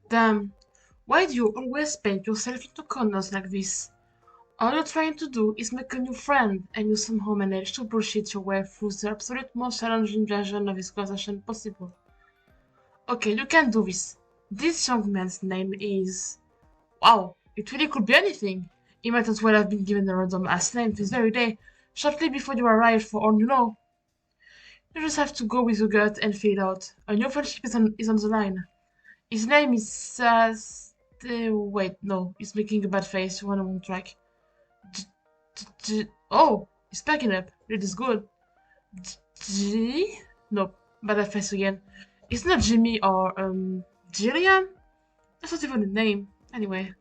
Damn, why do you always paint yourself into corners like this? All you're trying to do is make a new friend, and you somehow manage to bullshit your way through the absolute most challenging version of this conversation possible. Okay, you can do this. This young man's name is... Wow, it really could be anything. He might as well have been given a random ass name this very day, shortly before you arrived for all you know. You just have to go with your gut and feel it out. A new friendship is on the line. His name is wait, no, he's making a bad face. You're on the wrong track. Oh, he's backing up. It is good. G? Nope, bad face again. It's not Jimmy or Jillian. That's not even a name. Anyway,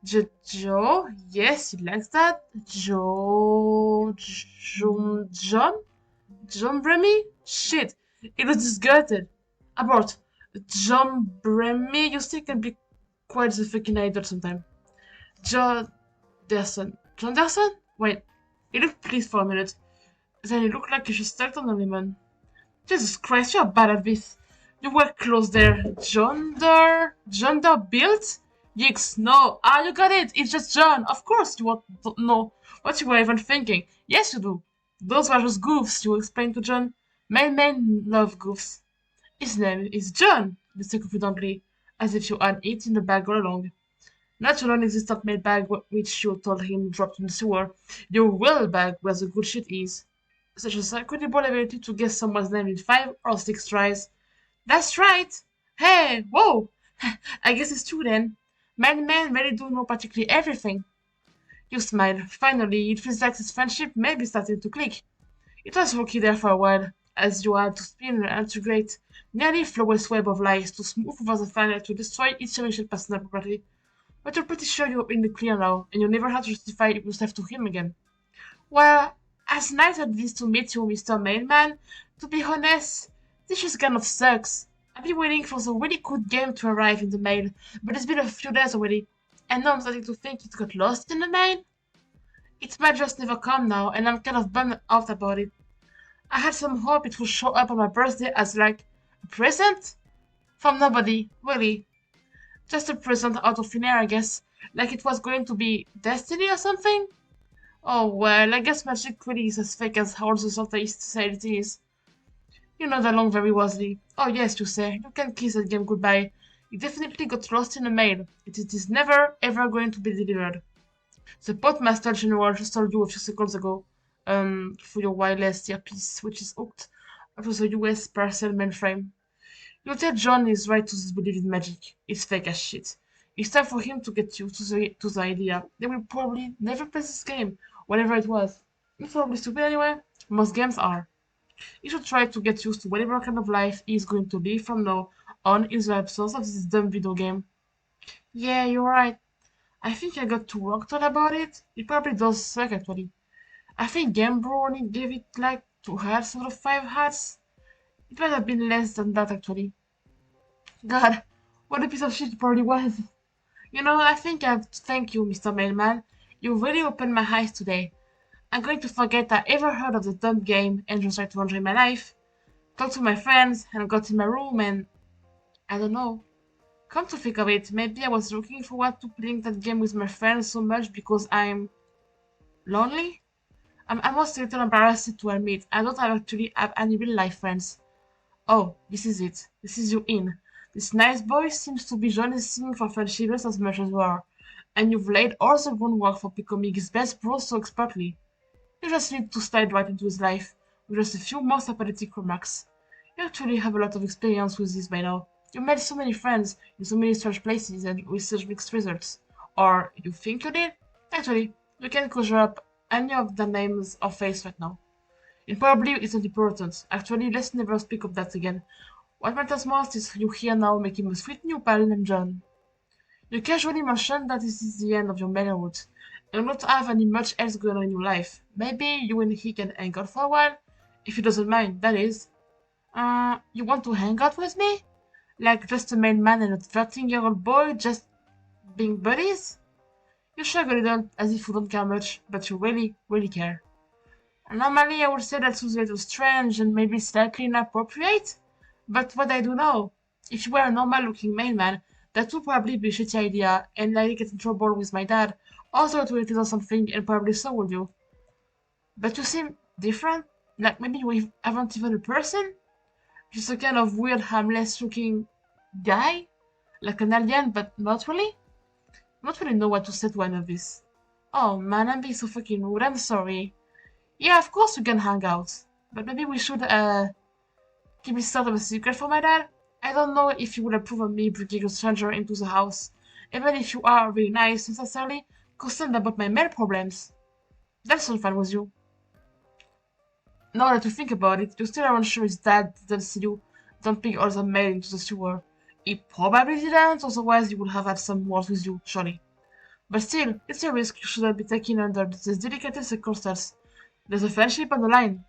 Joe. Yes, he likes that. John Bremy. Shit, it was disgusted. Abort. John Bremy. You still can be quite the fucking idol sometimes. John Derson. John Derson? Wait, he looked pleased for a minute. Then he looked like he just stepped on a lemon. Jesus Christ, you're bad at this. You were close there. John Der built? Yikes, no. Ah, you got it. It's just John. Of course you don't know what you were even thinking. Yes, you do. Those were just goofs, you explained to John. Men love goofs. His name is John, he said confidently, as if you had it in the bag all along. Not your non-existent mail bag which you told him dropped in the sewer. Your real bag where the good shit is. Such a incredible ability to guess someone's name in 5 or 6 tries. That's right! Hey, whoa! I guess it's true then. Men really do know practically everything. You smile. Finally, it feels like this friendship may be starting to click. It was rocky there for a while, as you had to spin and integrate nearly flawless web of lies to smooth over the final to destroy each initial personal property. But you're pretty sure you're in the clear now, and you never have to justify yourself to him again. Well, as nice as it is to meet you, Mr. Mailman, to be honest, this just kind of sucks. I've been waiting for the really good game to arrive in the mail, but it's been a few days already, and now I'm starting to think it got lost in the mail. It might just never come now, and I'm kind of bummed out about it. I had some hope it would show up on my birthday as like a present? From nobody, really. Just a present out of thin air, I guess. Like it was going to be destiny or something? Oh well, I guess magic really is as fake as all the atheists say it is. You know that long very wisely. Oh yes, you say. You can kiss that game goodbye. It definitely got lost in the mail. It is never ever going to be delivered. The Postmaster General just told you a few seconds ago, for your wireless earpiece, which is hooked onto the US parcel mainframe. You tell John is right to disbelieve in magic. It's fake as shit. It's time for him to get used to the idea. They will probably never play this game, whatever it was. It's probably stupid anyway. Most games are. You should try to get used to whatever kind of life he is going to live from now on in the absence of this dumb video game. Yeah, you're right. I think I got too worked on about it. It probably does suck actually. I think Game Bro only gave it like 2 hearts out of 5 hearts. It might have been less than that actually. God, what a piece of shit it probably was. You know, I think I have to thank you, Mr. Mailman. You really opened my eyes today. I'm going to forget I ever heard of the dumb game and just try to enjoy my life. Talk to my friends and got in my room and... I don't know. Come to think of it, maybe I was looking forward to playing that game with my friends so much because I'm... lonely? I'm almost a little embarrassed to admit I don't actually have any real life friends. Oh, this is it. This is your in. This nice boy seems to be jonesing for friendship as much as you are, and you've laid all the groundwork for becoming his best bro so expertly. You just need to slide right into his life, with just a few more sympathetic remarks. You actually have a lot of experience with this by now. You made so many friends in so many strange places and with such mixed results. Or you think you did? Actually, you can conjure up any of the names or face right now. It probably isn't important. Actually, let's never speak of that again. What matters most is you here now making a sweet new pal named John. You casually mentioned that this is the end of your mailerhood, and not have any much else going on in your life. Maybe you and he can hang out for a while? If he doesn't mind, that is. You want to hang out with me? Like just a main man and a 13-year-old boy just being buddies? You shrug a little, as if you don't care much, but you really, really care. Normally, I would say that was a little strange and maybe slightly inappropriate, but what I do know, if you were a normal-looking mailman, That would probably be a shitty idea, and likely get in trouble with my dad, also authorities or something, and probably so would you. But you seem different, like maybe you haven't even a person? Just a kind of weird, harmless looking guy? Like an alien, but not really? I don't really know what to say to any of this. Oh man, I'm being so fucking rude, I'm sorry. Yeah, of course we can hang out. But maybe we should, keep this sort of a secret for my dad? I don't know if you would approve of me bringing a stranger into the house. Even if you are really nice, necessarily concerned about my mail problems. That's not fine with you. Now that you think about it, you still aren't sure his dad didn't see you dumping all the mail into the sewer. He probably didn't, otherwise he would have had some words with you, surely. But still, it's a risk you shouldn't be taking under these delicate circumstances. There's a friendship on the line.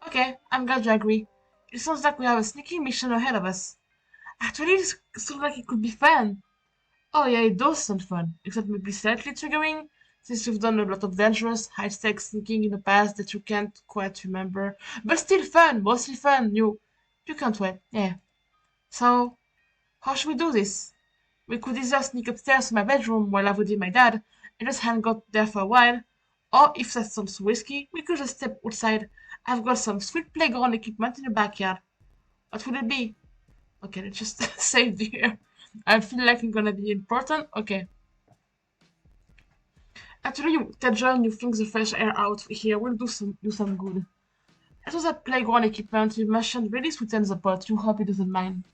Okay, I'm glad you agree. It sounds like we have a sneaking mission ahead of us. Actually, this sounds like it could be fun. Oh yeah, it does sound fun, except maybe slightly triggering, since you've done a lot of dangerous, high-stakes thinking in the past that you can't quite remember. But still fun, mostly fun. You can't wait, yeah. So, how should we do this? We could either sneak upstairs to my bedroom while I would with my dad and just hang out there for a while, or if that sounds risky, we could just step outside. I've got some sweet playground equipment in the backyard. What would it be? Okay, let's just save here. I feel like it's gonna be important. Okay. Actually, that John, you think the fresh air out here will do some good. As was that playground equipment you mentioned really sweetens the pot. You hope he doesn't mind.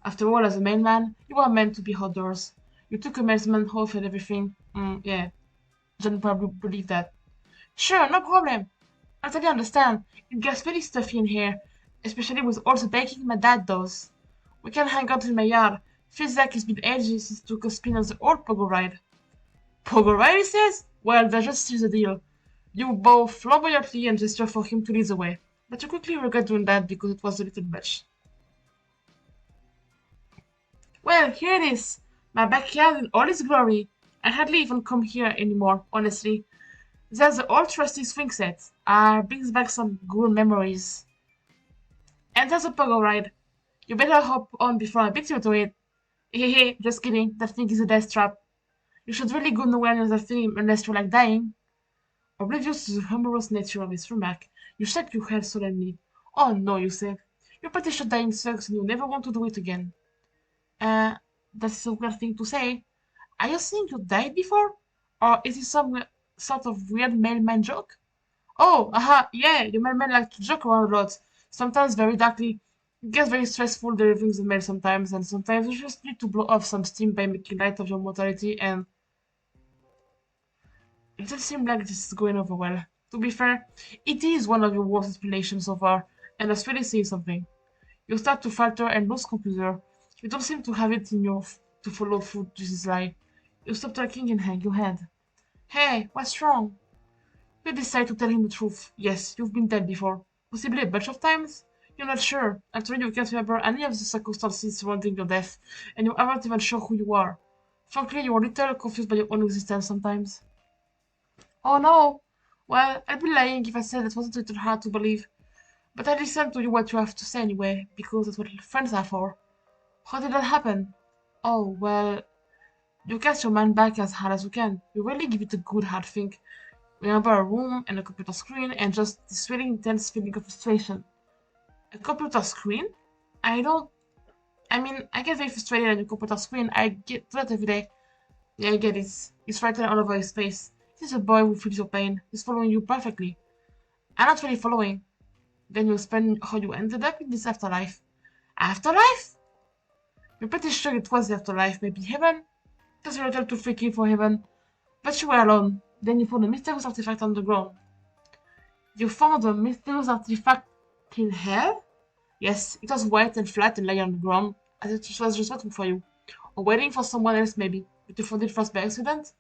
After all, as a mailman, you are meant to be outdoors. You took a mailman off and everything. Yeah. John probably believed that. Sure, no problem. I totally understand. It gets very stuffy in here, especially with all the baking my dad does. We can hang out in my yard. Feels like it's been ages since took a spin on the old pogo ride. Pogo ride, he says? Well, that just seals the deal. You bow flamboyantly and gesture for him to lead the way. But you quickly regret doing that because it was a little much. Well, here it is. My backyard in all its glory. I hardly even come here anymore, honestly. There's the old trusty swing set. Brings back some good memories. And there's a pogo ride. You better hop on before I beat you to it. Hehe, just kidding. That thing is a death trap. You should really go nowhere near the thing unless you like dying. Oblivious to the humorous nature of his remark, you shake your head solemnly. Oh no, you say. You're pretty sure dying sucks and you never want to do it again. Uh, that's a weird thing to say. Are you saying you died before? Or is it some sort of weird mailman joke? Oh, aha, yeah, your mailmen like to joke around a lot. Sometimes very darkly. It gets very stressful delivering the mail sometimes, and sometimes you just need to blow off some steam by making light of your mortality, and it doesn't seem like this is going over well. To be fair, it is one of your worst explanations so far, and that's really saying something. You start to falter and lose composure. You don't seem to have it in you to follow through to this lie. You stop talking and hang your head. Hey, what's wrong? You decide to tell him the truth. Yes, you've been dead before. Possibly a bunch of times? You're not sure. Actually, you can't remember any of the circumstances surrounding your death, and you aren't even sure who you are. Frankly, you're a little confused by your own existence sometimes. Oh no! Well, I'd be lying if I said it wasn't a little hard to believe. But I listened to you what you have to say anyway, because that's what friends are for. How did that happen? Oh, well, you get your mind back as hard as you can. You really give it a good hard think. Remember a room and a computer screen and just this really intense feeling of frustration. A computer screen? I don't... I mean, I get very frustrated at a computer screen. I get that every day. Yeah, I get it. It's written all over his face. He's a boy who feels your pain. He's following you perfectly. I'm not really following. Then you explain how you ended up in this afterlife. Afterlife? You're pretty sure it was the afterlife, maybe heaven? That's a little too freaky for heaven. But you were alone. Then you found a mysterious artifact on the ground. You found a mysterious artifact in hell? Yes, it was white and flat and lay on the ground, as it was just waiting for you. Or waiting for someone else maybe, but you found it first by accident?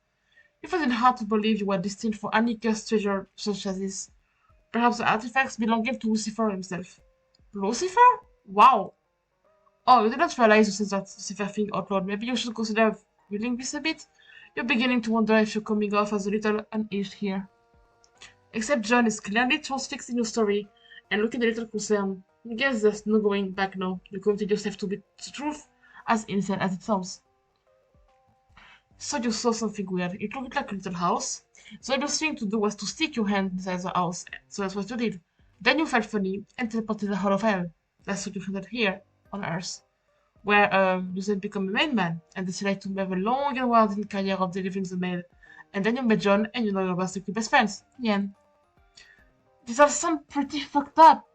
You found it hard to believe you were destined for any cursed treasure such as this. Perhaps the artifacts belonging to Lucifer himself. Lucifer? Wow. Oh, you did not realize you said that Lucifer thing out loud. Maybe you should consider reading this a bit? You're beginning to wonder if you're coming off as a little unaged here. Except John is clearly transfixed in your story and looking a little concerned. I guess there's no going back now. You committed yourself to be the truth, as insane as it sounds. So you saw something weird. It looked like a little house. So the best thing to do was to stick your hand inside the house. So that's what you did. Then you felt funny and teleported to the Hall of Hell. That's what you found here on Earth, where you then become a mailman and decided to have a long and winding career of delivering the mail. And then you met John and you know you're basically best friends. Yeah. This all sounds pretty fucked up.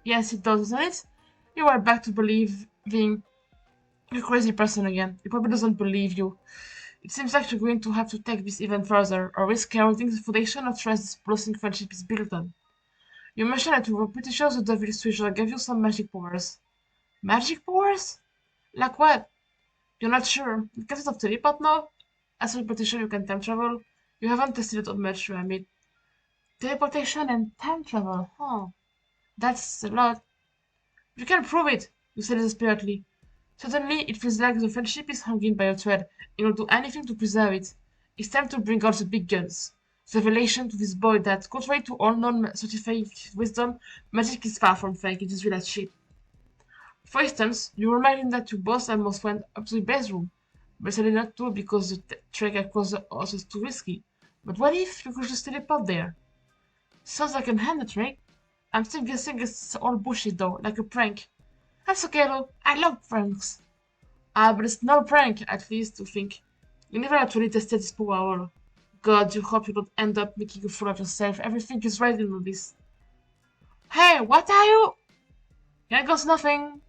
Yes, it does, doesn't it? You are back to believing you're a crazy person again. He probably doesn't believe you. It seems like you're going to have to take this even further, or risk eroding the foundation of trust this blessing friendship is built on. You mentioned that you were pretty sure the Devil's Treasure gave you some magic powers. Magic powers? Like what? You're not sure. You can sort of teleport now? As I'm pretty sure you can time travel. You haven't tested it on much, I mean. Teleportation and time travel, huh? That's a lot. You can prove it, you said desperately. Suddenly, it feels like the friendship is hanging by a thread, and you'll do anything to preserve it. It's time to bring out the big guns. The revelation to this boy that, contrary to all known scientific wisdom, magic is far from fake, it is real as shit. For instance, you remind him that you both almost went up to the bedroom, but decided not to because the trek across the earth was too risky. But what if you could just teleport there? Sounds like an hand trick. I'm still guessing it's all bullshit though, like a prank. That's okay though, I love pranks. Ah, but it's not a prank, at least, to think. You never actually tested this power at all. God, you hope you don't end up making a fool of yourself. Everything is right in all this. Hey, what are you? Here goes nothing.